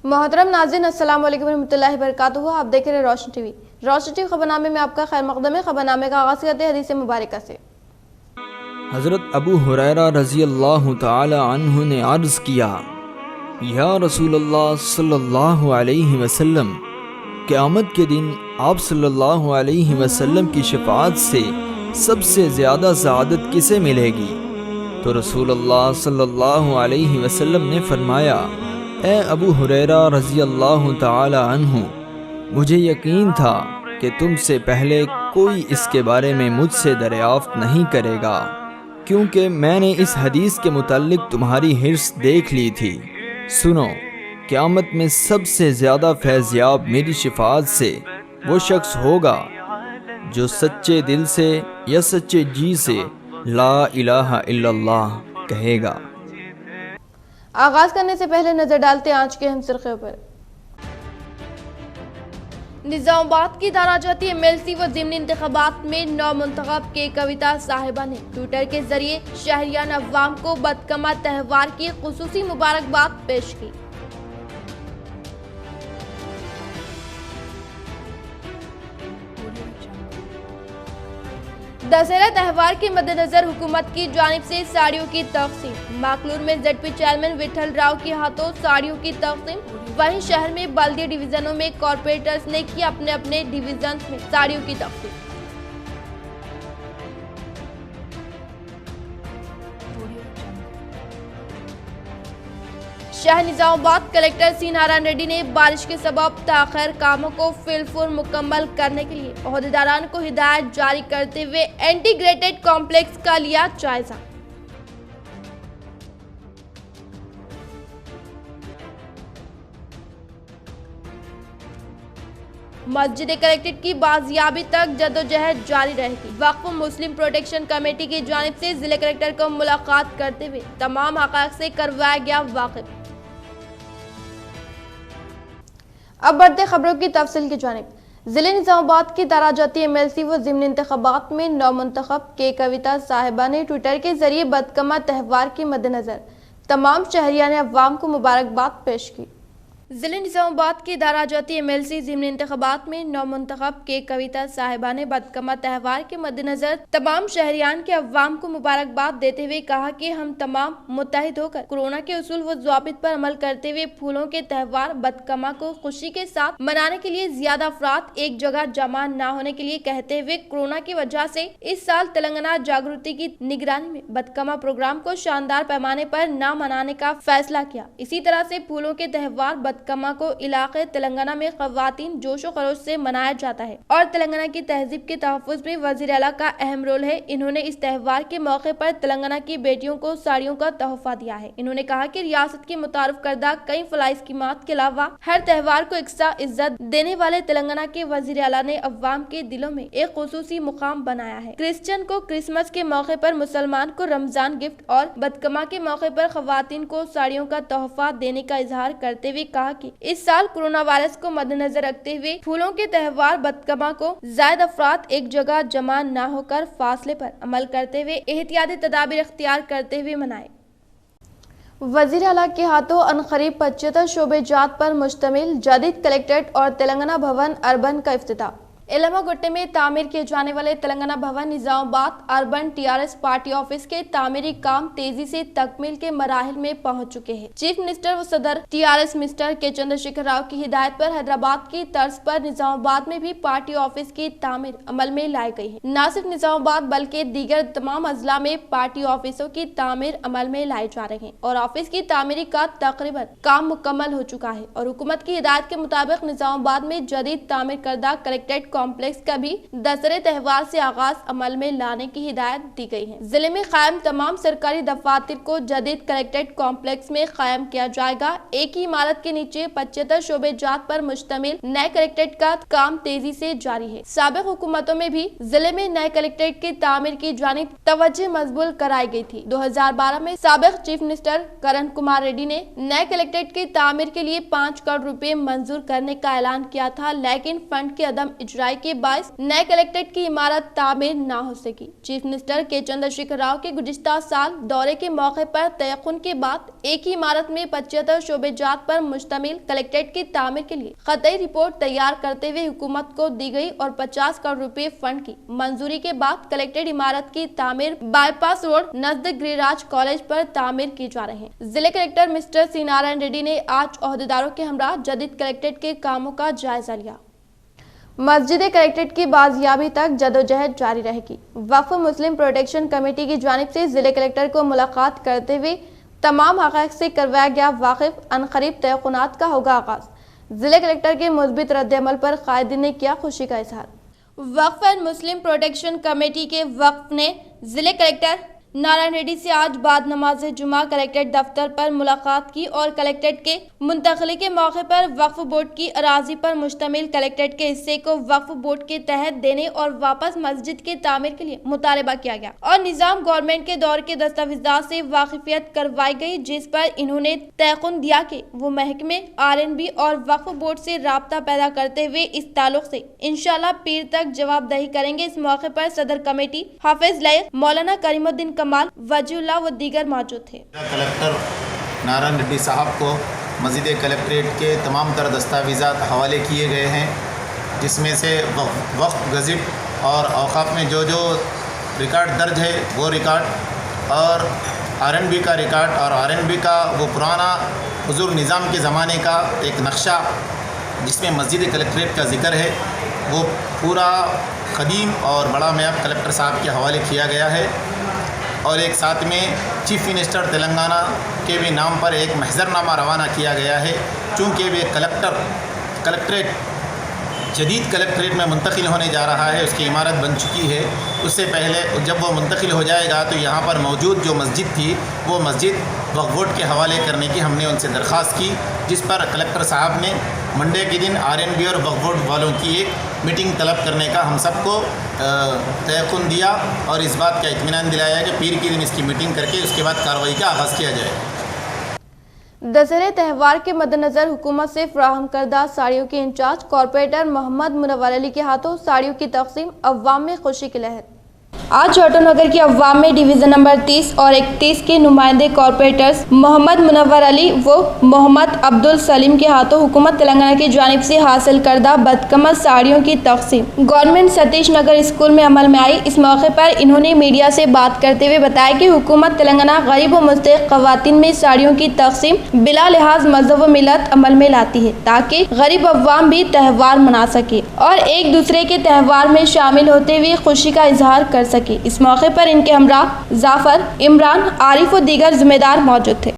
محترم ناظرین السلام علیکم ورحمۃ اللہ وبرکاتہ. آپ دیکھ رہے ہیں روشن ٹی وی. روشن ٹی وی خبرنامے میں آپ کا خیر مقدم ہے. خبرنامے کا آغاز کرتے ہیں حدیث مبارکہ سے. حضرت ابو ہریرہ رضی اللہ تعالی عنہ نے عرض کیا، یا رسول اللہ صلی اللہ علیہ وسلم، قیامت کے دن آپ صلی اللہ علیہ وسلم کی شفاعت سے سب سے زیادہ سعادت کسے ملے گی؟ تو رسول اللہ صلی اللہ علیہ وسلم نے فرمایا، اے ابو ہریرہ رضی اللہ تعالی عنہ، مجھے یقین تھا کہ تم سے پہلے کوئی اس کے بارے میں مجھ سے دریافت نہیں کرے گا، کیونکہ میں نے اس حدیث کے متعلق تمہاری حرص دیکھ لی تھی. سنو، قیامت میں سب سے زیادہ فیض یاب میری شفاعت سے وہ شخص ہوگا جو سچے دل سے یا سچے جی سے لا الہ الا اللہ کہے گا. آغاز کرنے سے پہلے نظر ڈالتے ہیں آج کے اہم سرخیوں پر. نظام آباد کی دراجاتی ایم ایل سی و ضمنی انتخابات میں نو منتخب کے کویتا صاحبہ نے ٹویٹر کے ذریعے شہریان عوام کو بدکمہ تہوار کی خصوصی مبارکباد پیش کی. دسہرہ تہوار کے مد نظر حکومت کی جانب سے ساڑیوں کی تقسیم. ماکلور میں Z P chairman Vitthal Rao کے ہاتھوں ساڑیوں کی تقسیم. وہیں شہر میں بلدیہ ڈویژنوں میں کارپوریٹرز نے کی اپنے اپنے ڈویژنز میں ساڑیوں کی تقسیم. شہر نظام آباد کلکٹر سی نارائن ریڈی نے بارش کے سبب تاخیر کاموں کو فی الفور مکمل کرنے کے لیے عہدیداران کو ہدایت جاری کرتے ہوئے انٹیگریٹڈ کمپلیکس کا لیا جائزہ. مسجد کلکٹریٹ کی بازیابی تک جدوجہد جاری رہے گی. وقف مسلم پروٹیکشن کمیٹی کی جانب سے ضلع کلکٹر کو ملاقات کرتے ہوئے تمام حقائق سے کروایا گیا واقف. اب بڑھتے خبروں کی تفصیل کی جانب. ضلع نظام آباد کی دراجاتی ایم ایل سی و ضمنی انتخابات میں نو منتخب کے کویتا صاحبہ نے ٹویٹر کے ذریعے بدکمہ تہوار کے مد نظر تمام شہریان عوام کو مبارکباد پیش کی. ضلع نظام آباد کی دراجاتی ایم ایل سی ضمنی انتخابات میں نو منتخب کے کویتا صاحبہ نے بدکمہ تہوار کے مد نظر تمام شہریان کے عوام کو مبارکباد دیتے ہوئے کہا کہ ہم تمام متحد ہو کر کورونا کے اصول و ضوابط پر عمل کرتے ہوئے پھولوں کے تہوار بدکمہ کو خوشی کے ساتھ منانے کے لیے زیادہ افراد ایک جگہ جمع نہ ہونے کے لیے کہتے ہوئے کورونا کی وجہ سے اس سال تلنگانہ جاگرتی کی نگرانی میں بدکمہ پروگرام کو شاندار پیمانے پر نہ منانے کا فیصلہ کیا. اسی طرح سے پھولوں کے تہوار بدکمہ کو علاقے تلنگانہ میں خواتین جوش و خروش سے منایا جاتا ہے اور تلنگانہ کی تہذیب کے تحفظ میں وزیر اعلیٰ کا اہم رول ہے. انہوں نے اس تہوار کے موقع پر تلنگانہ کی بیٹیوں کو ساڑیوں کا تحفہ دیا ہے. انہوں نے کہا کہ ریاست کی متعارف کردہ کئی فلاحی اسکیمات کے علاوہ ہر تہوار کو یکساں عزت دینے والے تلنگانہ کے وزیر اعلیٰ نے عوام کے دلوں میں ایک خصوصی مقام بنایا ہے. کرسچن کو کرسمس کے موقع پر، مسلمان کو رمضان گفٹ اور بدکمہ کے موقع پر خواتین کو ساڑیوں کا تحفہ دینے کا اظہار کرتے ہوئے کہا کہ اس سال کورونا وائرس کو مد نظر رکھتے ہوئے پھولوں کے تہوار بدکمہ کو زائد افراد ایک جگہ جمع نہ ہو کر فاصلے پر عمل کرتے ہوئے احتیاطی تدابیر اختیار کرتے ہوئے منائے. وزیر اعلیٰ کے ہاتھوں عنقریب 75 شعبے جات پر مشتمل جدید کلکٹریٹ اور تلنگانہ بھون اربن کا افتتاح. علما گٹے میں تعمیر کیے جانے والے تلنگانہ بھون نظام آباد urban T R S party office کے تعمیری کام تیزی سے تکمیل کے مراحل میں پہنچ چکے ہیں. چیف منسٹر و صدر ٹی آر ایس مسٹر کے چندر شیکھر راؤ کی ہدایت پر حیدرآباد کی طرز پر نظام آباد میں بھی پارٹی آفس کی تعمیر عمل میں لائی گئی ہے. نہ صرف نظام آباد بلکہ دیگر تمام اضلاع میں پارٹی آفسوں کی تعمیر عمل میں لائے جا رہے ہیں اور آفس کی تعمیری کا تقریباً کام مکمل ہو چکا ہے اور حکومت کی ہدایت کے مطابق نظام آباد میں جدید تعمیر کردہ کلکٹریٹ کمپلیکس کا بھی دسہرے تہوار سے آغاز عمل میں لانے کی ہدایت دی گئی ہے. ضلع میں قائم تمام سرکاری دفاتر کو جدید کلکٹریٹ کمپلیکس میں قائم کیا جائے گا. ایک ہی عمارت کے نیچے 75 شعبے جات پر مشتمل نئے کلکٹریٹ کا کام تیزی سے جاری ہے. سابق حکومتوں میں بھی ضلع میں نئے کلکٹریٹ کی تعمیر کی جانب توجہ مضبوط کرائی گئی تھی. 2012 میں سابق چیف منسٹر کرن کمار ریڈی نے نئے کلکٹریٹ کی تعمیر کے لیے 5 کروڑ روپے منظور کرنے کا اعلان کیا تھا، لیکن فنڈ کے عدم اجرائی जुताई के बायस नए कलेक्ट्रेट की इमारत तामीर न हो सकी। चीफ मिनिस्टर के चंद्रशेखर राव के गुज़िश्ता साल दौरे के मौके पर तयक़ुन के बाद एक ही इमारत में 75 शोबेजात पर मुश्तमिल कलेक्ट्रेट की तामीर के लिए ख़तई रिपोर्ट तैयार करते हुए हुकूमत को दी गई और 50 करोड़ रुपए फंड की मंजूरी के बाद कलेक्ट्रेट इमारत की तामीर बाईपास रोड नजदीक गिरिराज कॉलेज पर तामीर की जा रही है। जिले कलेक्टर मिस्टर सी नारायण रेड्डी ने आज ओहदेदारों के हमरा जदीद कलेक्ट्रेट के कामों का जायजा लिया। मस्जिद कलेक्ट्रेट की बाजियाबी तक जदोजहद जारी रहेगी। वक्फ मुस्लिम प्रोटेक्शन कमेटी की जानिब से जिले कलेक्टर को मुलाकात करते हुए तमाम हक़ाइक़ से करवाया गया वाकिफ। अनक़रीब तयक़ुनात का होगा आगाज। जिले कलेक्टर के मुस्बित रद्द-ए-अमल पर कायदीन ने किया खुशी का इजहार। वक्फ एंड मुस्लिम प्रोटेक्शन कमेटी के वक्फ ने जिले कलेक्टर नारायण रेड्डी से आज बाद नमाज जुमा कलेक्ट्रेट दफ्तर पर मुलाकात की और कलेक्ट्रेट के मुंतकली के मौके पर वक्फ बोर्ड की अराजी पर मुश्तमिल कलेक्ट्रेट के हिस्से को वक्फ बोर्ड के तहत देने और वापस मस्जिद के तामीर के लिए मुतालबा किया गया और निज़ाम गवर्नमेंट के दौर के दस्तावेज़ात से वाकिफियत करवाई गई, जिस पर इन्होंने तयक़ुन दिया कि वो महकमे RNB और वक्फ बोर्ड से राब्ता पैदा करते हुए इस ताल्लुक से इंशाअल्लाह पीर तक जवाबदही करेंगे। इस मौके पर सदर कमेटी हाफिज लैक मौलाना करीमुद्दीन कमाल वजीउल्लाह व दीगर मौजूद थे। कलेक्टर नारायण रेड्डी साहब को मस्जिद कलेक्ट्रेट के तमाम तर दस्तावेज़ात हवाले किए गए हैं, जिसमें से वक्फ गज़ट और औक़ाफ़ में जो जो रिकॉर्ड दर्ज है वो रिकॉर्ड और RNB का रिकॉर्ड और RNB का वो पुराना हुज़ूर निज़ाम के ज़माने का एक नक्शा जिसमें मस्जिद कलेक्ट्रेट का ज़िक्र है, वो पूरा क़दीम और बड़ा मैप कलेक्टर साहब के हवाले किया गया है। और एक साथ में चीफ मिनिस्टर तेलंगाना के भी नाम पर एक महज़रनामा रवाना किया गया है। चूँकि वे कलेक्ट्रेट जदीद कलेक्ट्रेट में मुंतकिल होने जा रहा है, उसकी इमारत बन चुकी है। उससे पहले जब वो मुंतकिल हो जाएगा तो यहाँ पर मौजूद जो मस्जिद थी वो मस्जिद वक्फ बोर्ड के हवाले करने की हमने उनसे दरख्वास्त की, जिस पर कलेक्टर साहब ने मंडे के दिन RNB और वक्फ बोर्ड वालों की एक मीटिंग तलब करने का हम सबको तयक़ुन दिया और इस बात का इत्मीनान दिलाया कि पीर के दिन इसकी मीटिंग करके उसके बाद कार्रवाई का आगाज़ किया जाए। दशहरे त्यौहार के मद्देनजर हुकूमत से फराहम करदा साड़ियों के इंचार्ज कॉरपोरेटर मोहम्मद मुनव्वर अली के हाथों साड़ियों की तकसीम, अव्वाम में खुशी की लहर। आज छोटोनगर की अव्वाम में डिवीज़न नंबर 30 और 31 के नुमाइंदे कॉरपोरेटर्स मोहम्मद मुनव्वर अली व मोहम्मद अब्दुल सलीम के हाथों हुकूमत तेलंगाना की जानिब से हासिल करदा बदकमल साड़ियों की तकसीम गवर्नमेंट सतीश नगर स्कूल में अमल में आई। इस मौके पर इन्होंने मीडिया से बात करते हुए बताया कि हुकूमत तेलंगाना गरीब व मुस्तहिक़ ख़वातीन में साड़ियों की तकसीम बिला लिहाज मज़हब व मिलत अमल में लाती है, ताकि गरीब अव्वाम भी त्यौहार मना सके और एक दूसरे के त्यौहार में शामिल होते हुए खुशी का इजहार कर सके। इस मौके पर इनके हमरा जाफर, इमरान, आरिफ और दीगर जिम्मेदार मौजूद थे।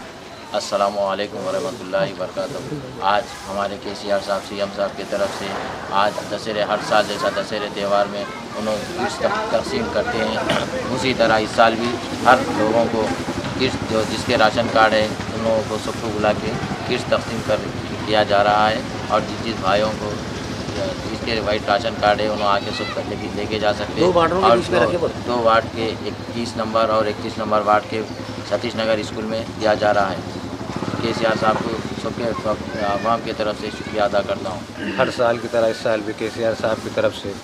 अस्सलामु अलैकुम वरहमतुल्लाहि वबरकातुहू। आज हमारे KCR साहब CM साहब की तरफ से आज दशहरे हर साल जैसा दशहरे त्यौहार में उन्होंने किस्त तकसीम करते हैं, उसी तरह इस साल भी हर लोगों को किस्त जो जिसके राशन कार्ड है उन लोगों को सबको बुला के किस्त तकसीम किया जा रहा है और जिस भाइयों को जिसके वाइट राशन कार्ड है उन्होंने आके सब लेके जा सकते हैं। और दो वार्ड के 21 नंबर और 31 नंबर वार्ड के सतीश नगर स्कूल में दिया जा रहा है। KCR साहब को सबके आवाम की तरफ से शुक्रिया अदा करता हूँ। हर साल की तरह इस साल भी KCR साहब की तरफ से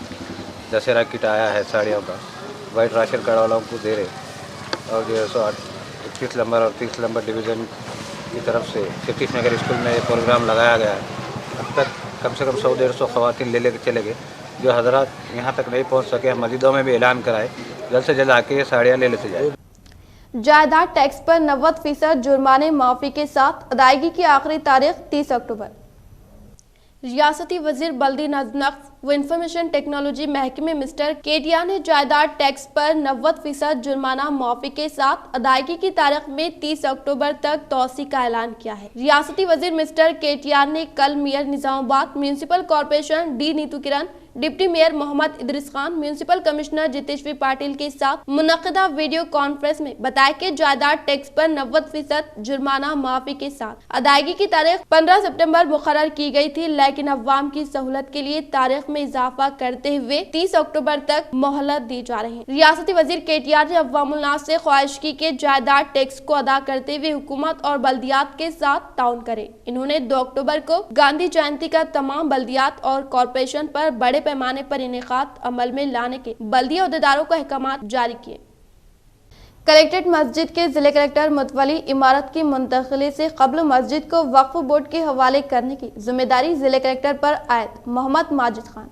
दशहरा किट आया है साड़ियों का, वाइट राशन कार्ड वालों को दे रहे और जो 31 नंबर और 30 नंबर डिवीज़न की तरफ से सतीश नगर स्कूल में ये प्रोग्राम लगाया गया है। अब तक कम से कम 100-150 ख़वातीन ले चले गए। जो हजरात यहाँ तक नहीं पहुँच सके, मस्जिदों में भी ऐलान कराए जल्द से जल्द आके ये साड़ियाँ ले लेते जाए। जायदाद टैक्स पर 90% जुर्माने माफी के साथ अदायगी की आखिरी तारीख 30 अक्टूबर। रियासती वजीर बल्दी नक़्श व इंफॉर्मेशन टेक्नोलॉजी महकमे मिस्टर KTR ने जायदाद टैक्स पर 90% जुर्माना माफी के साथ अदायगी की तारीख में 30 अक्टूबर तक तोसी का ऐलान किया है। रियासती वजीर मिस्टर KTR ने कल mayor Nizamabad municipal corporation D Neetu Kiran, deputy mayor Mohammed Idris Khan, municipal commissioner Jiteshwari Patil के साथ मुनक़दा वीडियो कॉन्फ्रेंस में बताया कि जायदाद टैक्स पर 90% जुर्माना माफी के साथ अदायगी की तारीख 15 सितंबर मुकर्रर की गई थी, लेकिन अवाम की सहूलत के लिए तारीख में इजाफा करते हुए 30 अक्टूबर तक मोहलत दी जा रही है। रियासती वजीर KTR ने अवामुल नास से ख्वाहिश की कि जायदाद टैक्स को अदा करते हुए हुकूमत और बल्दियात के साथ ताउन करे। इन्होंने 2 अक्टूबर को गांधी जयंती का तमाम बल्दियात और कॉरपोरेशन पर बड़े पैमाने पर इनेकात अमल में लाने के बल्दिया अहदेदारों को अहकामात जारी किए। कलेक्ट्रेट मस्जिद के जिले कलेक्टर मुतवली इमारत की मुंतकिली से कबल मस्जिद को वक्फ बोर्ड के हवाले करने की जिम्मेदारी जिले कलेक्टर पर आयद मोहम्मद माजिद खान।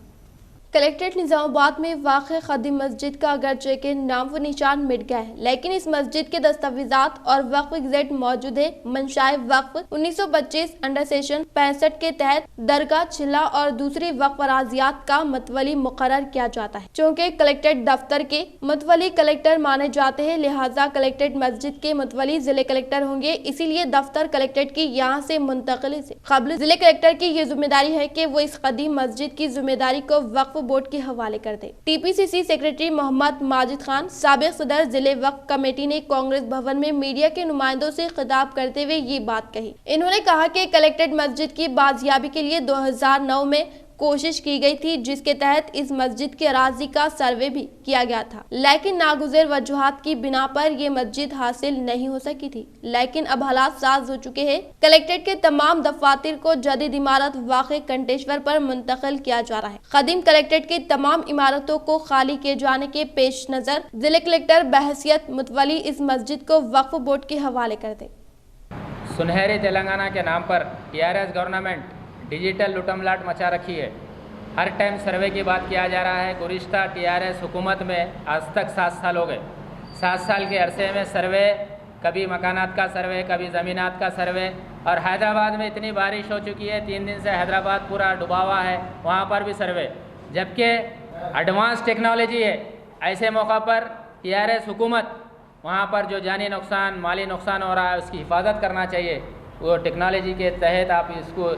कलेक्ट्रेट निजामाबाद में वाक़ खदीम मस्जिद का अगरचे के नाम व निशान मिट गया है, लेकिन इस मस्जिद के दस्तावेजात और वक्फ एग्जेक्ट मौजूद है। मंशाए वक्फ 1925 अंडर सेशन 65 के तहत दरगाह छिल्ला और दूसरी वक्फ अराजियात का मतवली मुकर्रर किया जाता है। चूँकि कलेक्ट्रेट दफ्तर के मतवली कलेक्टर माने जाते हैं, लिहाजा कलेक्ट्रेट मस्जिद के मतवली जिले कलेक्टर होंगे। इसीलिए दफ्तर कलेक्ट्रेट की यहाँ से मुंतकिली से कबल जिले कलेक्टर की ये जिम्मेदारी है कि वो इस कदीम मस्जिद की जिम्मेदारी को वक्फ बोर्ड के हवाले कर दे। टीपीसीसी सेक्रेटरी मोहम्मद माजिद खान, साबिक सदर जिले वक्फ कमेटी ने कांग्रेस भवन में मीडिया के नुमाइंदों से खिताब करते हुए ये बात कही। इन्होंने कहा कि कलेक्ट्रेट मस्जिद की बाजियाबी के लिए 2009 में कोशिश की गई थी, जिसके तहत इस मस्जिद की अराजी का सर्वे भी किया गया था, लेकिन नागुज़र वजूहात की बिना पर ये मस्जिद हासिल नहीं हो सकी थी। लेकिन अब हालात साज हो चुके हैं। कलेक्ट्रेट के तमाम दफातर को जदीद इमारत वाक़े कंटेश्वर पर मुंतकिल किया जा रहा है। कदीम कलेक्ट्रेट की तमाम इमारतों को खाली किए जाने के पेश नजर जिले कलेक्टर बहैसियत मुतवली इस मस्जिद को वक्फ बोर्ड के हवाले कर दे। सुनहरे तेलंगाना के नाम पर टीआरएस गवर्नमेंट डिजिटल लुटमलाट मचा रखी है। हर टाइम सर्वे की बात किया जा रहा है। गुज़िश्ता टीआरएस हुकूमत में आज तक 7 साल हो गए। 7 साल के अरसे में सर्वे, कभी मकानात का सर्वे, कभी ज़मीनात का सर्वे, और हैदराबाद में इतनी बारिश हो चुकी है, 3 दिन से हैदराबाद पूरा डूबा हुआ है, वहाँ पर भी सर्वे, जबकि एडवांस टेक्नोलॉजी है। ऐसे मौका पर टीआरएस हुकूमत वहाँ पर जो जानी नुकसान, माली नुकसान हो रहा है, उसकी हिफाजत करना चाहिए। वो टेक्नोलॉजी के तहत आप इसको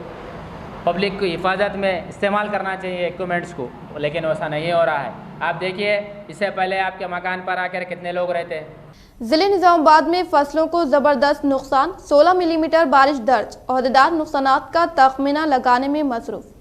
पब्लिक की हिफाजत में इस्तेमाल करना चाहिए इक्विपमेंट्स को, लेकिन वैसा नहीं हो रहा है। आप देखिए, इससे पहले आपके मकान पर आकर कितने लोग रहते हैं। जिले निजामाबाद में फसलों को जबरदस्त नुकसान, 16 मिलीमीटर बारिश दर्ज, अहदेदार नुकसानात का तखमीना लगाने में मसरूफ।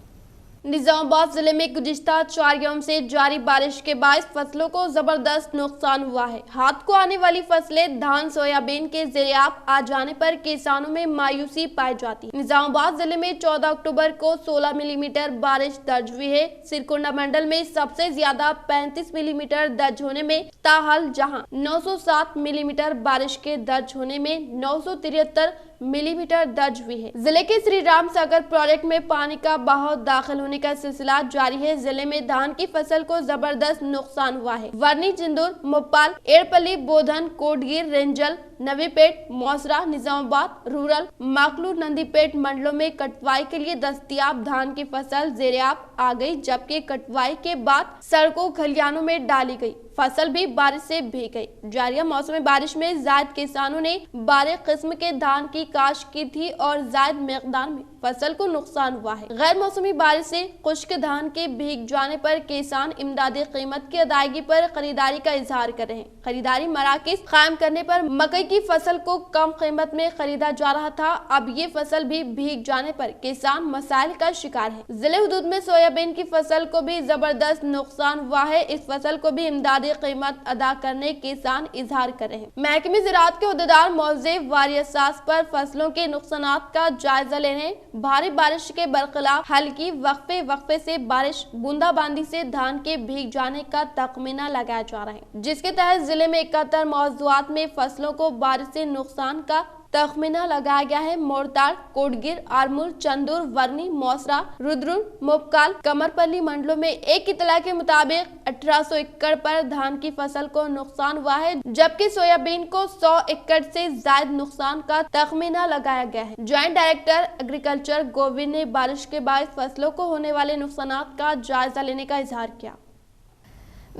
निजामाबाद जिले में गुज़िश्ता 4 यौम से जारी बारिश के बायस फसलों को जबरदस्त नुकसान हुआ है। हाथ को आने वाली फसलें धान, सोयाबीन के ज़रियाब आ जाने पर किसानों में मायूसी पाई जाती है। निजामाबाद जिले में 14 अक्टूबर को 16 मिलीमीटर बारिश दर्ज हुई है। सिरकुंडा मंडल में सबसे ज्यादा 35 मिलीमीटर दर्ज होने में ताहल जहां 907 मिलीमीटर बारिश के दर्ज होने में 973 मिलीमीटर दर्ज हुई है। जिले के श्री राम सागर प्रोजेक्ट में पानी का बहाव दाखिल होने का सिलसिला जारी है। जिले में धान की फसल को जबरदस्त नुकसान हुआ है। वर्नी, जिंदूर, मोपाल, एड़पल्ली, बोधन, कोटगीर, रेंजल, नवीपेट, मौसरा, निजामाबाद रूरल, माकलू, नंदीपेट मंडलों में कटवाई के लिए दस्तयाब धान की फसल ज़ेरियाब आ गई, जबकि कटवाई के बाद सड़कों खलियानों में डाली गई फसल भी बारिश से भीग गई। जारिया मौसमी बारिश में जायद किसानों ने 12 किस्म के धान की काश्त की थी और जायद मिकदार में फसल को नुकसान हुआ है। गैर मौसमी बारिश से खुश्क धान के भीग जाने पर किसान इमदादी कीमत की अदायगी पर खरीदारी का इजहार कर रहे हैं। खरीदारी मराकज कायम करने पर मकई की फसल को कम कीमत में खरीदा जा रहा था। अब ये फसल भी भीग जाने पर किसान मसाइल का शिकार है। जिले हुदूद में सोयाबीन की फसल को भी जबरदस्त नुकसान हुआ है। इस फसल को भी इमदादी कीमत अदा करने किसान इजहार कर रहे हैं। महकमे ज़राअत के अहदेदार मौज़ेफ वारी असास पर फसलों के नुकसानात का जायजा लेने भारी बारिश के बरखिलाफ हल्की वक्फे से बारिश बूंदाबांदी से धान के भीग जाने का तखमीना लगाया जा रहा है, जिसके तहत जिले में 71 मौज़ूआत में फसलों को बारिश से नुकसान का तखमीना लगाया गया है। मोरताड़, कोटगीर, आरमूर, चंदूर, वर्नी, मौसरा, रुद्रुन, मोपकाल, कमरपल्ली मंडलों में एक इतला के मुताबिक 1800 एकड़ पर धान की फसल को नुकसान हुआ है, जबकि सोयाबीन को 100 एकड़ से ज्यादा नुकसान का तखमीना लगाया गया है। ज्वाइंट डायरेक्टर एग्रीकल्चर गोविंद ने बारिश के बाद फसलों को होने वाले नुकसानात का जायजा लेने का इजहार किया।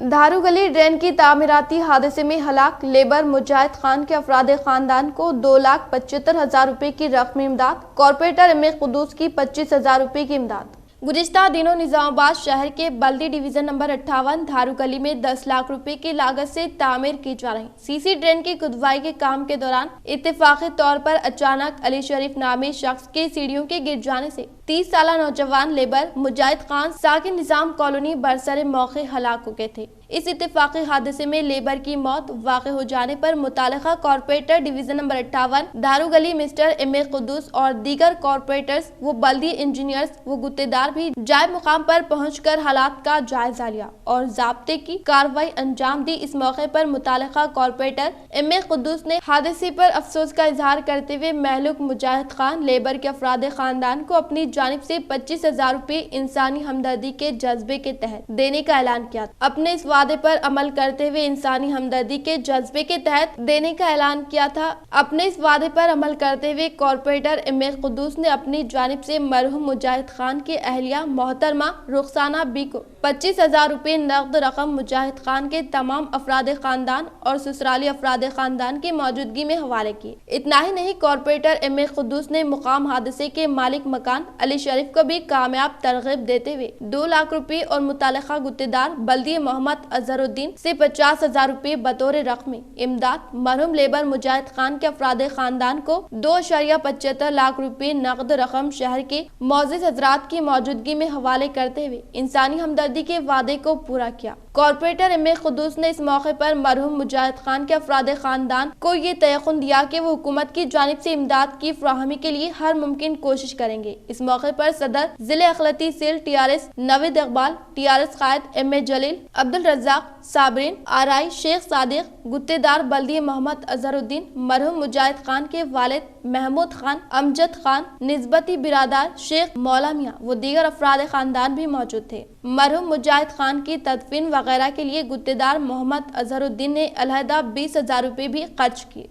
धारू गली ड्रेन की तामीराती हादसे में हलाक लेबर मुजाहिद खान के अफराद खानदान को 2,75,000 रुपए की रकमी इमदाद, कॉर्पोरेटर अमीर कुदूस की 25,000 रुपए की इमदाद। गुज़िश्ता दिनों निजामाबाद शहर के बल्दी डिवीजन नंबर 58 धारू गली में 10 लाख रुपए की लागत से तामीर की जा रही सीसी ड्रेन की खुदवाई के काम के दौरान इत्तेफाकी तौर पर अचानक अली शरीफ नामी शख्स के सीढ़ियों के गिर जाने से 30 साला नौजवान लेबर मुजाहिद खान साकिन निजाम कॉलोनी बरसरे मौके हलाक हो गए थे। इस इत्तेफाकी हादसे में लेबर की मौत वाक़ हो जाने पर मुतालिका कॉर्पोरेटर डिवीजन नंबर 58 दारू गली मिस्टर एम.ए. कुद्दूस और दीगर कॉर्पोरेटर्स व बल्दी इंजीनियर्स व गुत्तेदार भी जाए मुकाम पर पहुंचकर हालात का जायजा लिया और ज़ाब्ते की कार्रवाई अंजाम दी। इस मौके पर मुतालिका कॉर्पोरेटर एम.ए. कुद्दूस ने हादसे पर अफसोस का इजहार करते हुए महलूक मुजाहिद खान लेबर के अफराद खानदान को अपनी जानिब से 25,000 रुपये इंसानी हमदर्दी के जज्बे के तहत देने का ऐलान किया। अपने इस वादे पर अमल करते हुए इंसानी हमदर्दी के जज्बे के तहत देने का ऐलान किया था। अपने इस वादे पर अमल करते हुए कॉर्पोरेटर एम.ए. कुद्दूस ने अपनी जानिब से मरहूम मुजाहिद खान की अहलिया मोहतरमा रुखसाना बी को 25,000 रुपये नकद रकम मुजाहिद खान के तमाम अफराद खानदान और ससुराली अफराद खानदान की मौजूदगी में हवाले किए। इतना ही नहीं, कॉर्पोरेटर एम.ए. कुद्दूस ने मुकाम हादसे के मालिक मकान अली शरीफ को भी कामयाब तरगीब देते हुए 2 लाख रुपए और मुतालिका गुत्तेदार बल्दी मोहम्मद अजहरुद्दीन से 50,000 रुपए बतौर रकमी इमदाद मरहूम लेबर मुजाहिद खान के अफराद खानदान को 2.75 लाख रुपए नकद रकम शहर के मोअज़्ज़िज़ हज़रात की मौजूदगी में हवाले करते हुए इंसानी हमदर्दी के वादे को पूरा किया। Corporator MA. कुद्दूस ने इस मौके पर मरहूम मुजाहिद खान के अफराद खानदान को ये तयक़ुन दिया कि वो हुकूमत की जानिब से इमदाद की फराहमी के लिए हर मुमकिन कोशिश करेंगे। इस मौके पर सदर जिले अखलती cell TRS Naveed Iqbal, TRS कायद एम.ए. जलील, अब्दुल रज़ाक, साबरीन, आरआई शेख सादिक, गुत्तेदार बल्दी मोहम्मद अजहरुद्दीन, मरहूम मुजाहिद खान के वालिद महमूद खान, अमजद खान, निस्बती बिरादार शेख मौला मियाँ वो दीगर अफराद खानदान भी मौजूद थे। मरहूम मुजाहिद खान की तदफीन वगैरह के लिए गुत्तेदार मोहम्मद अजहरुद्दीन ने अलहदा 20,000 रुपये भी खर्च किए।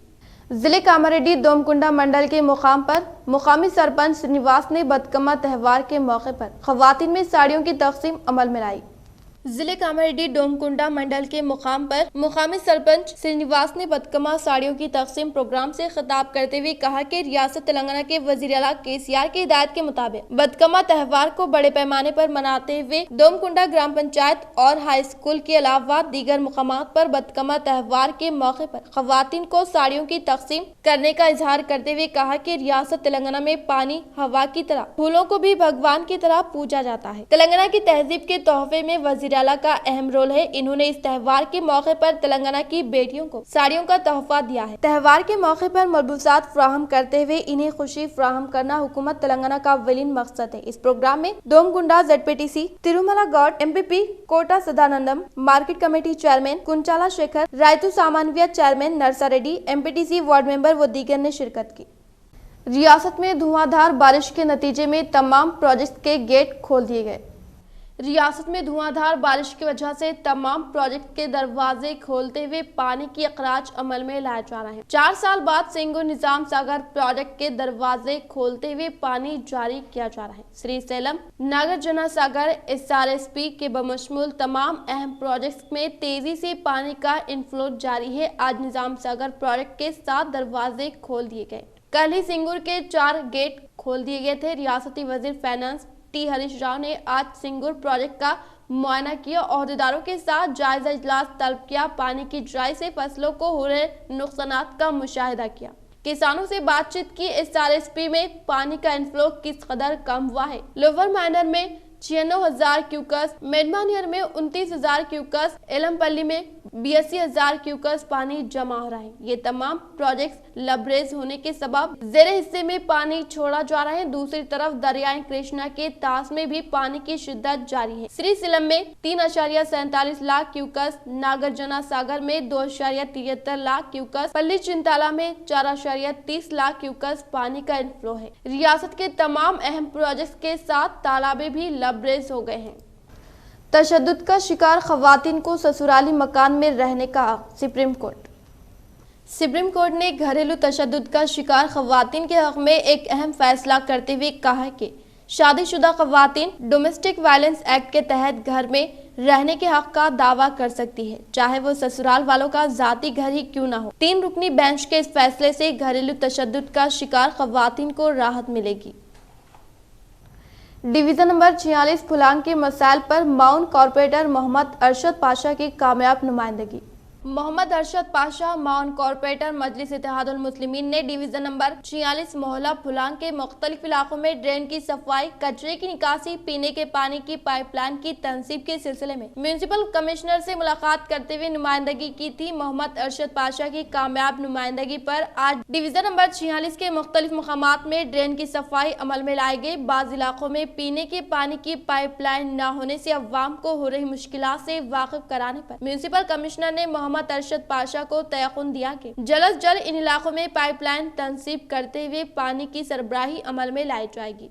जिले कामारेड्डी दोमकुंडा मंडल के मुकाम पर मुकामी सरपंच श्रीनिवास ने बदकमा त्यौहार के मौके पर खवातीन में साड़ियों की तकसीम अमल में लाई। जिले कामारेड्डी डोमकुंडा मंडल के मुकाम पर मुकामी सरपंच श्रीनिवास ने बदकमा साड़ियों की तकसीम प्रोग्राम से खिताब करते हुए कहा कि रियासत तेलंगाना के वजीर आला केसीआर की हिदायत के मुताबिक बदकमा त्यौहार को बड़े पैमाने पर मनाते हुए डोमकुंडा ग्राम पंचायत और हाई स्कूल के अलावा दीगर मुकामात पर बदकमा त्यौहार के मौके पर खवातीन को साड़ियों की तकसीम करने का इजहार करते हुए कहा कि रियासत तेलंगाना में पानी हवा की तरह फूलों को भी भगवान की तरह पूजा जाता है। तेलंगाना की तहजीब के तोहफे में वजीर आला का अहम रोल है। इन्होंने इस त्यौहार के मौके पर तेलंगाना की बेटियों को साड़ियों का तोहफा दिया है। त्यौहार के मौके पर मलबूसात फराहम करते हुए इन्हें खुशी फराहम करना हुकूमत तेलंगाना का वलीन मकसद है। इस प्रोग्राम में Domakonda ZPTC, Tirumala Goud MPP Kota Sadanandam, market committee chairman Kunchala Shekhar, Rythu सामान्य chairman Narsareddy, MPTC ward member व दीगर ने शिरकत की। रियासत में धुआंधार बारिश के नतीजे में तमाम प्रोजेक्ट के गेट खोल दिए गए। रियासत में धुआंधार बारिश की वजह से तमाम प्रोजेक्ट के दरवाजे खोलते हुए पानी की अखराज अमल में लाया जा रहा है। 4 साल बाद सिंगूर निजाम सागर प्रोजेक्ट के दरवाजे खोलते हुए पानी जारी किया जा रहा है। श्री सेलम, नागार्जुना सागर, SRSP के बमशमूल तमाम अहम प्रोजेक्ट में तेजी से पानी का इनफ्लो जारी है। आज निजाम सागर प्रोजेक्ट के 7 दरवाजे खोल दिए गए। कल ही सिंगूर के 4 गेट खोल दिए गए थे। रियासती वजीर फाइनेंस T हरीश राव ने आज सिंगूर प्रोजेक्ट का मुआयना किया, ओहदेदारों के साथ जायजा इजलास तलब किया, पानी की ड्राई से फसलों को हो रहे नुकसानात का मुशाहिदा किया, किसानों से बातचीत की। SRSP में पानी का इनफ्लो किस कदर कम हुआ है। लोअर माइनर में 96,000 क्यूकस, मेडमानियर में 29,000 क्यूकस, एलमपल्ली में 82,000 क्यूकस पानी जमा हो रहा है। ये तमाम प्रोजेक्ट्स लबरेज होने के सबब ज़ेरे हिस्से में पानी छोड़ा जा रहा है। दूसरी तरफ दरियाए कृष्णा के तास में भी पानी की शिद्दत जारी है। श्री सिलम में 3.47 लाख क्यूकस, नागार्जुना सागर में 2.73 लाख क्यूकस, पल्ली चिंताला में 4.30 लाख क्यूकस पानी का इनफ्लो है। रियासत के तमाम अहम प्रोजेक्ट के साथ तालाबे भी लबरेज हो गए हैं। तशद्दुद का शिकार खवातीन को ससुराली मकान में रहने का हक। सुप्रीम कोर्ट ने घरेलू तशद्दुद का शिकार खवातीन के हक में एक अहम फैसला करते हुए कहा है कि शादीशुदा खवातीन डोमेस्टिक वायलेंस एक्ट के तहत घर में रहने के हक का दावा कर सकती है, चाहे वो ससुराल वालों का जाती घर ही क्यों ना हो। 3 रुकनी बेंच के इस फैसले से घरेलू तशद्दुद का शिकार खवातीन को राहत मिलेगी। डिवीजन नंबर 46 फुलांग के मसाइल पर माउन कॉर्पोरेटर मोहम्मद अरशद पाशा की कामयाब नुमाइंदगी। मोहम्मद अरशद पाशा माउन कॉर्पोरेटर मजलिस इत्तेहादुल मुस्लिमीन ने डिवीजन नंबर 46 मोहल्ला फुलांग के मुख्तलिफ इलाकों में ड्रेन की सफाई, कचरे की निकासी, पीने के पानी की पाइपलाइन की तंसीब के सिलसिले में म्यूनिसिपल कमिश्नर से मुलाकात करते हुए नुमाइंदगी की थी। मोहम्मद अरशद पाशा की कामयाब नुमाइंदगी पर आज डिवीजन नंबर 46 के मुख्तलिफ मकामात में ड्रेन की सफाई अमल में लाई गई। बाज़ इलाकों में पीने के पानी की पाइपलाइन न होने से अवाम को हो रही मुश्किलात से वाकिफ कराने पर म्यूनिसिपल कमिश्नर ने मोहम्मद अरशद पाशा को तयक़ुन दिया कि जल्द अज जल्द इन इलाकों में पाइपलाइन तंसीब करते हुए पानी की सरबराही अमल में लाई जाएगी।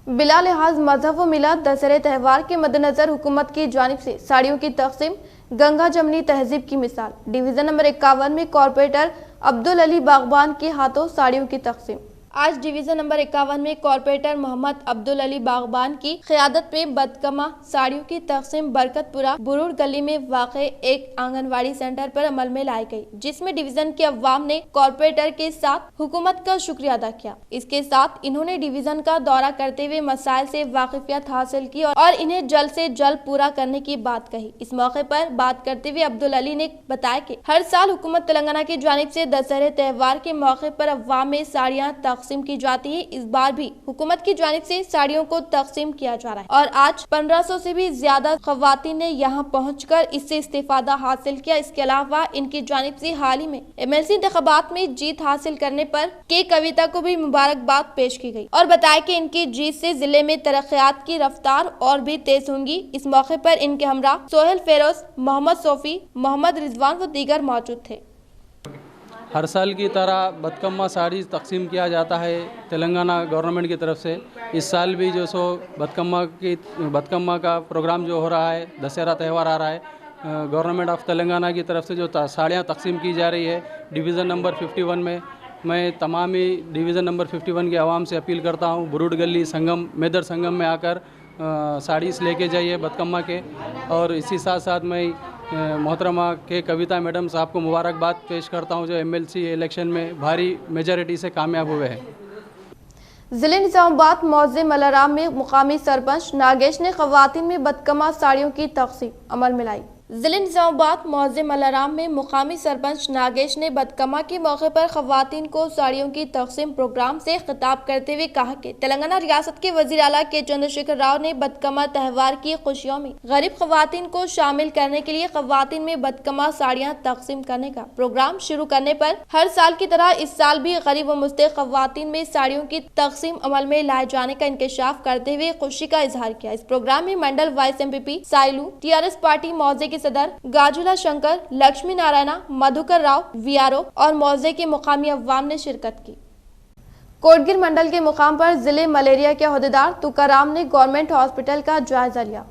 बिला लिहाज मजहब व मिलाद दशहरे त्यौहार के मद्देनजर हुकूमत की जानिब से साड़ियों की तकसीम, गंगा जमनी तहजीब की मिसाल। डिवीजन नंबर 51 में कॉर्पोरेटर अब्दुल अली बागबान के हाथों साड़ियों की तकसीम। आज डिवीजन नंबर 51 में कॉर्पोरेटर मोहम्मद अब्दुल अली बागबान की क़यादत में बदकमा साड़ियों की तकसीम बरकतपुरा बुरुड़ गली में वाक़े एक आंगनवाड़ी सेंटर पर अमल में लाई गई, जिसमें डिवीजन के अवाम ने कॉर्पोरेटर के साथ हुकूमत का शुक्रिया अदा किया। इसके साथ इन्होंने डिवीजन का दौरा करते हुए मसाइल से वाकिफियत हासिल की और इन्हें जल्द से जल्द पूरा करने की बात कही। इस मौके पर बात करते हुए अब्दुल अली ने बताया कि हर साल हुकूमत तेलंगाना की जानिब से दशहरे त्यौहार के मौके पर अवाम में साड़ियाँ तकसीम की जाती है। इस बार भी हुकूमत की जानिब से साड़ियों को तकसीम किया जा रहा है और आज 1500 से भी ज्यादा खवातीन ने यहाँ पहुंचकर इससे इस्तेफादा हासिल किया। इसके अलावा इनकी जानिब से हाल ही में MLC इंतखाबात में जीत हासिल करने पर के कविता को भी मुबारकबाद पेश की गई और बताया कि इनकी जीत से जिले में तरक्यात की रफ्तार और भी तेज होंगी। इस मौके पर इनके हमरा सोहेल फेरोज, मोहम्मद सोफी, मोहम्मद रिजवान व दीगर मौजूद थे। हर साल की तरह बदकम्मा साड़ी तकसीम किया जाता है तेलंगाना गवर्नमेंट की तरफ से। इस साल भी जो सो बदकम्मा का प्रोग्राम जो हो रहा है, दशहरा त्यौहार आ रहा है, गवर्नमेंट ऑफ तेलंगाना की तरफ से जो साड़ियाँ तकसीम की जा रही है डिवीज़न नंबर 51 में। मैं तमाम ही डिवीज़न नंबर 51 के आवाम से अपील करता हूँ, बुरुड़ गली संगम मेदर संगम में आकर साड़ीज़ लेके जाइए बदकम्मा के। और इसी साथ साथ मैं मोहतरमा के कविता मैडम साहब को मुबारकबाद पेश करता हूं, जो MLC इलेक्शन में भारी मेजॉरिटी से कामयाब हुए हैं। जिले निजामाबाद मौज़े मलाराम में मुकामी सरपंच नागेश ने खवातीन में बदकमा साड़ियों की तकसीम अमल में लाई। जिले निजामाबाद मौज़े मलाराम में मुकामी सरपंच नागेश ने बदकमा के मौके पर खवातीन को साड़ियों की तकसीम प्रोग्राम से खिताब करते हुए कहा कि तेलंगाना रियासत के वजीर आला के चंद्रशेखर राव ने बदकमा त्यौहार की खुशियों में गरीब खवातीन को शामिल करने के लिए खवातीन में बदकमा साड़ियाँ तकसीम करने का प्रोग्राम शुरू करने पर हर साल की तरह इस साल भी गरीब व मुस्तहिक खवातीन में साड़ियों की तकसीम अमल में लाए जाने का इंकशाफ करते हुए खुशी का इजहार किया। इस प्रोग्राम में मंडल vice MPP Sailu, TRS party मौजे के सदर गाजुला शंकर, लक्ष्मी नारायणा, मधुकर राव, VRO और मौजे के मुकामी अवाम ने शिरकत की। कोटगिर मंडल के मुकाम पर जिले मलेरिया के अहदेदार तुकाराम ने गवर्नमेंट हॉस्पिटल का जायजा लिया।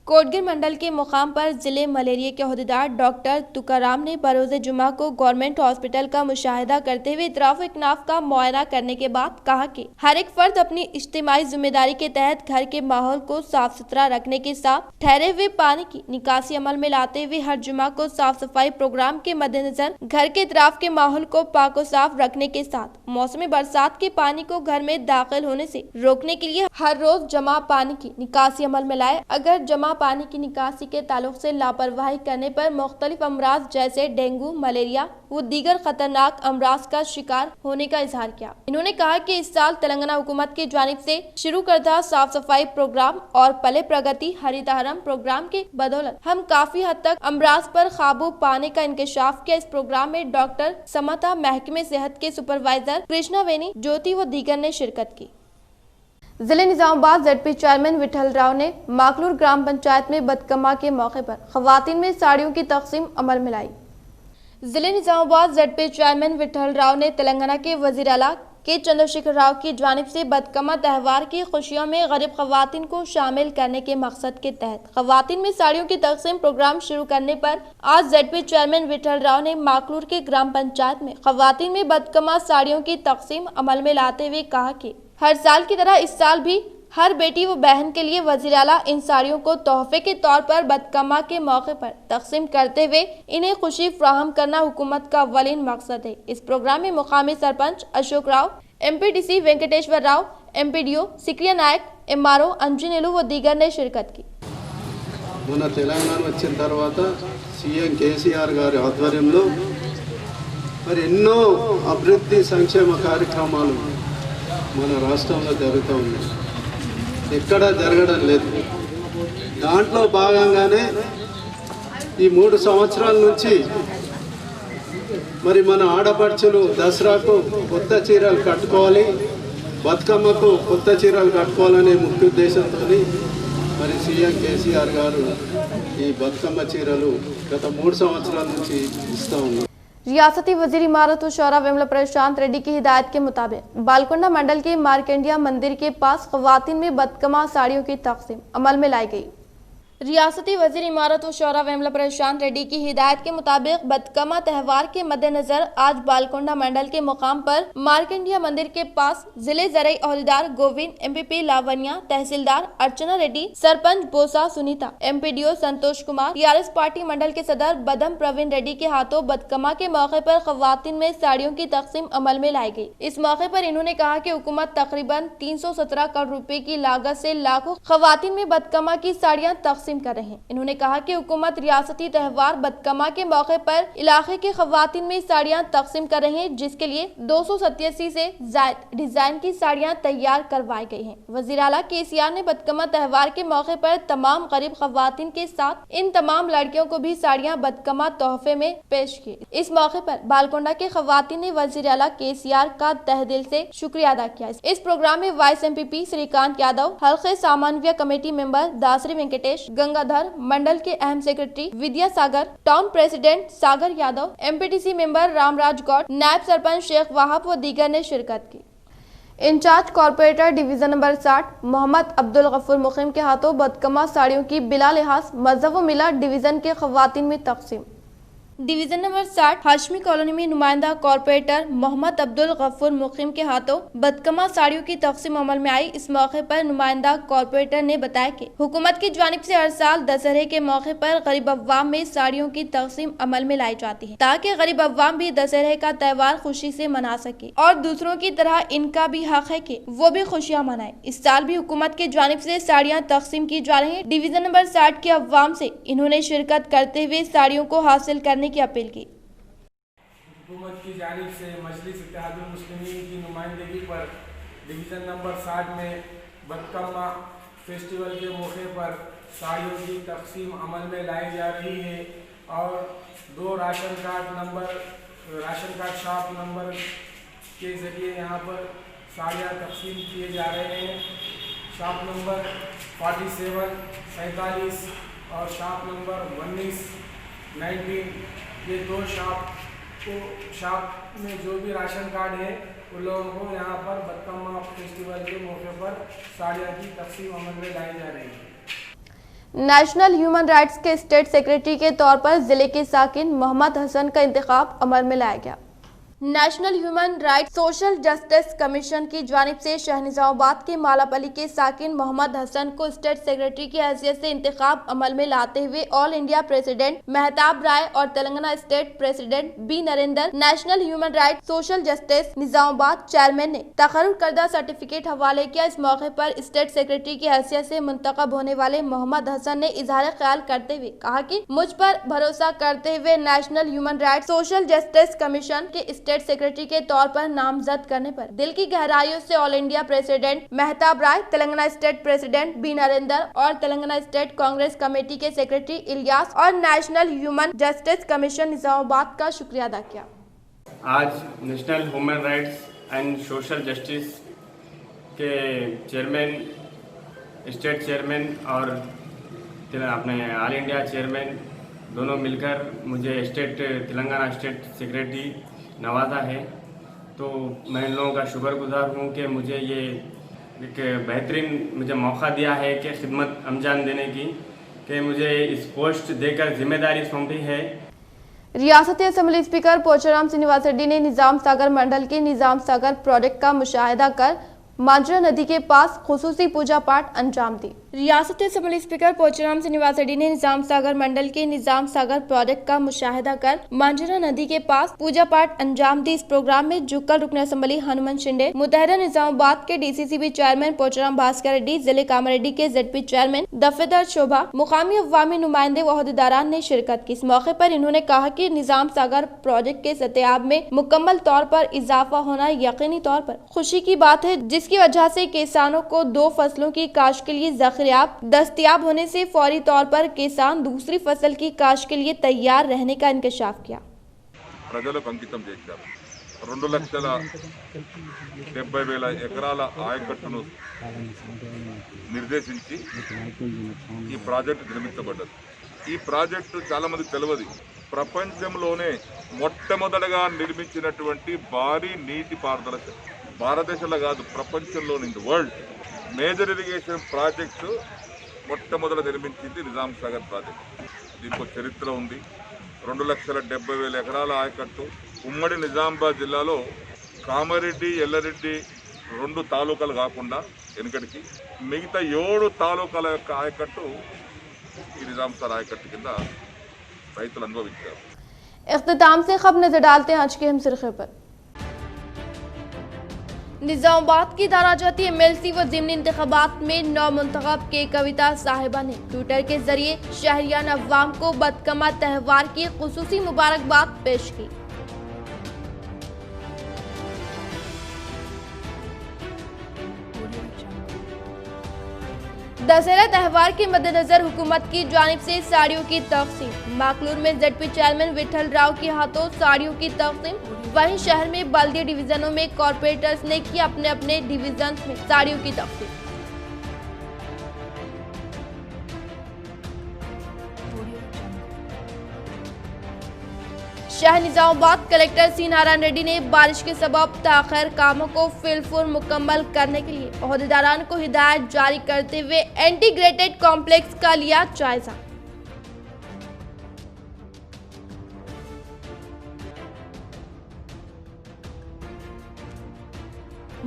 कोटगिर मंडल के मुकाम पर जिले मलेरिया के अहदेदार डॉक्टर तुकाराम ने बरोज़ जुमा को गवर्नमेंट हॉस्पिटल का मुशाहिदा करते हुए इतराफ इकनाफ का मुआयना करने के बाद कहा कि हर एक फर्द अपनी इज्तिमाई जिम्मेदारी के तहत घर के माहौल को साफ सुथरा रखने के साथ ठहरे हुए पानी की निकासी अमल में लाते हुए हर जुमा को साफ सफाई प्रोग्राम के मद्देनजर घर के इतराफ के माहौल को पाको साफ रखने के साथ मौसमी बरसात के पानी को घर में दाखिल होने से रोकने के लिए हर रोज जमा पानी की निकासी अमल में लाए। अगर जमा पानी की निकासी के ताल्लुक से लापरवाही करने पर मुख्तलिफ अमराज जैसे डेंगू, मलेरिया व दीगर खतरनाक अमराज का शिकार होने का इजहार किया। इन्होंने कहा कि इस साल तेलंगाना हुकूमत की जानिब से शुरू करदा साफ सफाई प्रोग्राम और पले प्रगति हरितहरम प्रोग्राम के बदौलत हम काफी हद तक अमराज पर काबू पाने का इंकशाफ किया। इस प्रोग्राम में डॉक्टर समता, महकमे सेहत के सुपरवाइजर कृष्णा वेनी, ज्योति व दीगर ने शिरकत की। जिले निजामाबाद ZP चेयरमैन विठल राव ने माकलूर ग्राम पंचायत में बदकमा के मौके पर खवातीन में साड़ियों की तकसीम अमल में लाई। जिले निजामाबाद ZP चेयरमैन विठल राव ने तेलंगाना के वजीर आला के चंद्रशेखर राव की जानिब से बदकमा त्यौहार की खुशियों में गरीब खवातीन को शामिल करने के मकसद के तहत खवातीन में साड़ियों की तकसीम प्रोग्राम शुरू करने पर आज ZP चेयरमैन विठल राव ने माकलूर के ग्राम पंचायत में खवातीन में बदकमा साड़ियों की तकसीम अमल में लाते हुए कहा कि हर साल की तरह इस साल भी हर बेटी व बहन के लिए वज़ीर आला इन साड़ियों को तोहफे के तौर पर बदकमा के मौके पर तकसीम करते हुए इन्हें खुशी फ्राहम करना हुकूमत का अव्वलीन मकसद है। इस प्रोग्राम में मुकामी सरपंच अशोक राव, MPDC वेंकटेश्वर राव, MPDO सिक्रिया नायक, MRO अंजुनेलू व दीगर ने शिरकत की। మన తెలంగాణ వచ్చిన తర్వాత సీఎం కేసీఆర్ గారి ఆధ్వర్యంలో మరి ఎన్నో అభివృద్ధి సంక్షేమ కార్యక్రమాలు మన రాష్ట్రంలో జరుగుతూ ఉన్నాయి, ఎక్కడా జరగడం లేదు. దాంట్లో భాగంగానే ఈ 3 సంవత్సరాల నుంచి మరి మన ఆడపడుచులు దసరాకు కొత్త చీరలు కట్టుకోవాలి, బతుకమ్మకు కొత్త చీరలు కట్టుకోవాలనే ముఖ్య ఉద్దేశంతో మరి సీఎం కేసీఆర్ గారు ఈ బతుకమ్మ చీరలు గత 3 సంవత్సరాల నుంచి ఇస్తూ ఉన్నారు. रियासती वजीर इमारत व शौरा विमला प्रशांत रेड्डी की हिदायत के मुताबिक बालकोंडा मंडल के मार्कंडिया मंदिर के पास खवातीन में बदकमा साड़ियों की तकसीम अमल में लाई गई। रियासती वजीर इमारत व शौरा विमला प्रशांत रेड्डी की हिदायत के मुताबिक बदकमा त्यौहार के मद्देनजर आज बालकोंडा मंडल के मुकाम पर मार्कंडिया मंदिर के पास जिले ज़राई अहदेदार गोविंद, एमपीपी लावण्या, तहसीलदार अर्चना Reddy, sarpanch बोसा Sunita, MPDO Santosh Kumar, TRS party मंडल के सदर बदम प्रवीण रेड्डी के हाथों बदकमा के मौके पर खवातीन में साड़ियों की तकसीम अमल में लाई गई। इस मौके पर इन्होंने कहा कि हुकूमत तकरीबन 317 करोड़ रुपए की लागत से लाखों खवातीन में बदकमा की साड़ियां तकसीम कर रहे हैं। इन्होंने कहा कि हुकूमत रियासती त्यौहार बदकमा के मौके पर इलाके के खवातीन में साड़ियां तकसीम कर रहे हैं, जिसके लिए 287 से जायद डिजाइन की साड़ियां तैयार करवाई गई हैं। वजीर आला केसीआर ने बदकमा त्यौहार के मौके पर तमाम गरीब खवातीन के साथ इन तमाम लड़कियों को भी साड़ियां बदकमा तोहफे में पेश की। इस मौके पर बालकोंडा के खवातीन ने वजीर आला केसीआर का तहे दिल से शुक्रिया अदा किया। इस प्रोग्राम में वाइस एमपीपी श्रीकांत यादव, हल्के सामान्य कमेटी मेंबर दासरी वेंकटेश, गंगाधर, मंडल के अहम secretary Vidya Sagar, town president Sagar Yadav, MPTC member Ramraj Goud, नायब सरपंच शेख वाहब व दीगर ने शिरकत की। In-charge corporator division number 60 Mohammed Abdul Ghafoor Muqeem के हाथों बदकमा साड़ियों की बिला लिहाज मजहब व मिला डिवीजन के खवातीन में तकसीम। डिवीजन नंबर 60 हाशमी कॉलोनी में नुमाइंदा कॉर्पोरेटर मोहम्मद अब्दुल गफूर मुखिम के हाथों बदकमा साड़ियों की तकसीम अमल में आई। इस मौके पर नुमाइंदा कॉर्पोरेटर ने बताया कि हुकूमत की जानिब से हर साल दशहरे के मौके पर गरीब अवाम में साड़ियों की तकसीम अमल में लाई जाती है, ताकि गरीब अवाम भी दशहरे का त्यौहार खुशी से मना सके और दूसरों की तरह इनका भी हक है कि वो भी खुशियाँ मनाए। इस साल भी हुकूमत की जानिब से साड़ियाँ तकसीम की जा रही है। डिवीजन नंबर 60 के अवाम से इन्होंने शिरकत करते हुए साड़ियों को हासिल करने की अपील की। हुकूमत की जानिब से मजलिस इत्तेहादुल मुस्लिमीन की नुमाइंदगी पर डिवीज़न नंबर 60 में बदकमा फेस्टिवल के मौके पर साड़ियों की तकसीम अमल में लाई जा रही है और 2 राशन कार्ड शॉप नंबर के ज़रिए यहाँ पर साड़ियाँ तकसीम किए जा रहे हैं। शॉप नंबर 47, 47 और शॉप नंबर 19 ये 2 शॉप में जो भी राशन कार्ड है उन लोगों को यहाँ पर बदकमा फेस्टिवल के मौके पर साड़ियाँ की तकसीम अमल में लाई जा रही है। नेशनल ह्यूमन राइट्स के स्टेट सेक्रेटरी के तौर पर जिले के साकिन मोहम्मद हसन का इंतखाब अमल में लाया गया। National human rights social justice commission की जानिब से शहर निजामाबाद के मालापली के साकिन मोहम्मद हसन को स्टेट सेक्रेटरी की हैसियत से इंतखाब अमल में लाते हुए all India president Mehtab Rai और Telangana state president B Narendra national human rights social justice Nizamabad chairman ने तकर्रुर करदा सर्टिफिकेट हवाले किया। इस मौके पर स्टेट सेक्रेटरी की हैसियत से मुंतखब होने वाले मोहम्मद हसन ने इजहार ख्याल करते हुए कहा कि मुझ पर भरोसा करते हुए national human rights social justice commission के स्टेट सेक्रेटरी के तौर पर नामजद करने पर दिल की गहराइयों से all India president Mehtab Rai, Telangana state president B Narendra और तेलंगाना स्टेट कांग्रेस कमेटी के सेक्रेटरी इलियास और national human justice commission Nizamabad का शुक्रिया अदा किया। आज national human rights and social justice के चेयरमैन, स्टेट चेयरमैन और अपने ऑल इंडिया चेयरमैन दोनों मिलकर मुझे तेलंगाना स्टेट सेक्रेटरी नवाजा है, तो मैं इन लोगों का शुक्रगुजार हूँ कि मुझे ये एक बेहतरीन मुझे मौका दिया है कि खिदमत अंजाम देने की, कि मुझे इस पोस्ट देकर जिम्मेदारी सौंपी है। रियासती असेंबली स्पीकर पोचाराम श्रीनिवास रेड्डी ने निजाम सागर मंडल के निजाम सागर प्रोजेक्ट का मुशाहिदा कर मांजरा नदी के पास खुसूसी पूजा पाठ अंजाम दी। रियासती असम्बली स्पीकर पोचराम श्रीनिवास रेड्डी ने निजाम सागर मंडल के निजाम सागर प्रोजेक्ट का मुशाहिदा कर मांजरा नदी के पास पूजा पाठ अंजाम दी। इस प्रोग्राम में जुक्कल रुकन असम्बली हनुमान शिंदे, मुतहरा निजामाबाद के DCCB चेयरमैन पोचराम भास्कर रेड्डी, जिले कामारेड्डी के ZP चेयरमैन दफेदार शोभा, मुकामी अवामी नुमाइंदे व ओहदेदारान ने शिरकत की। इस मौके पर इन्होंने कहा कि निजाम सागर प्रोजेक्ट के सत्याब में मुकम्मल तौर पर इजाफा होना यकीनी तौर पर खुशी की बात है, जिसकी वजह से किसानों को 2 फसलों की काश्त के लिए दस्तयाब होने से फौरी तौर पर किसान दूसरी फसल की काश्त के लिए तैयार रहने का इंकशाफ किया। ప్రజలకు అంకితం చేశారు 2,70,000 ఎకరాల ఆయకట్టును నిర్దేశించి ఈ ప్రాజెక్టు నిర్మించబడ్డది। ఈ ప్రాజెక్టు చాలా మందికి తెలియదు, ప్రపంచంలోనే మొట్టమొదటగా నిర్మించినటువంటి భారీ నీటి పారుదల భారతదేశంలో కాదు ప్రపంచంలోని వరల్డ్ మేజర్ ఇరిగేషన్ ప్రాజెక్టు మొట్టమొదట నిర్మించింది నిజాం సాగర్ ప్రాజెక్టు। దీనికి చరిత్ర ఉంది। 2,70,000 ఎకరాల ఆయకట్టు ఉమ్మడి నిజామాబాద్ జిల్లాలో కామారెడ్డి, ఎల్లారెడ్డి 2 తాలూకాలు కాకుండా వెనుకటికి మిగతా 7 తాలూకాల యొక్క ఆయకట్టు ఈ నిజాం సాగర్ ఆయకట్టు కింద రైతులు అనుభవించారు। इख्तिताम से खबर नजर डालते हैं आज के हम सिरखे पर। निजामाबाद की दाराजती MLC व ज़िमनी इंतखाबात में नौमुंतखब के कविता साहिबा ने ट्विटर के जरिए शहरियान अवाम को बदकमा त्यौहार की खुसूसी मुबारकबाद पेश की। दशहरा त्यौहार के मद्देनजर हुकूमत की जानिब से साड़ियों की तकसीम। माकलूर में ZP चेयरमैन विठल राव के हाथों साड़ियों की तकसीम। वहीं शहर में बल्दिया डिवीजनों में कॉर्पोरेटर्स ने की अपने अपने डिवीजन में साड़ियों की तकसीम। शहर निजामाबाद कलेक्टर सी नारायण रेड्डी ने बारिश के सबब ताखिर कामों को फिलफुल मुकम्मल करने के लिए ओहदेदारान को हिदायत जारी करते हुए इंटीग्रेटेड कॉम्प्लेक्स का लिया जायजा।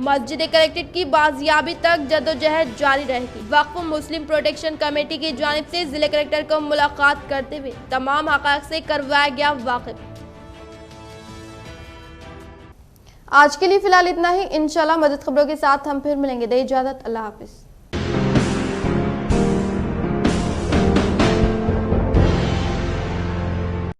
मस्जिद कलेक्ट्रेट की बाजियाबी तक जदोजहद जारी रहेगी। वक्फ मुस्लिम प्रोटेक्शन कमेटी की जानिब से जिले कलेक्टर को मुलाकात करते हुए तमाम हक़ाइक़ से करवाया गया वाकिफ। आज के लिए फिलहाल इतना ही। इंशाल्लाह मज़ीद खबरों के साथ हम फिर मिलेंगे। दे इजाज़त, अल्लाह हाफ़िज़।